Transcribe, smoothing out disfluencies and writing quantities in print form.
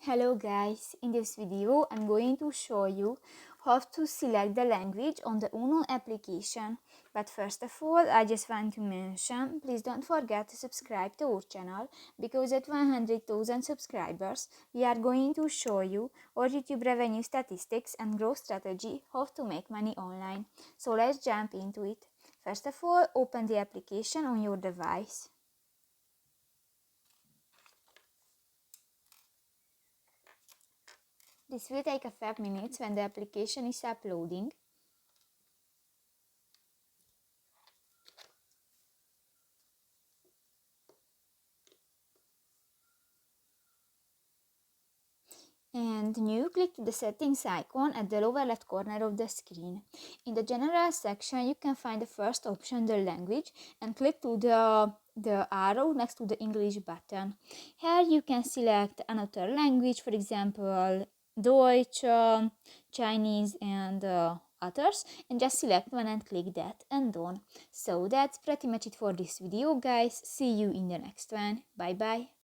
Hello guys, in this video I'm going to show you how to select the language on the Uno application. But first of all, I just want to mention, please don't forget to subscribe to our channel because at 100,000 subscribers we are going to show you our YouTube revenue statistics and growth strategy, how to make money online. So let's jump into it. First of all, open the application on your device. This will take a few minutes when the application is uploading. And new, click the settings icon at the lower left corner of the screen. In the general section you can find the first option, the language, and click to the arrow next to the English button. Here you can select another language, for example Deutsch, Chinese and others, and just select one and click that and done. So that's pretty much it for this video guys. See you in the next one. Bye bye.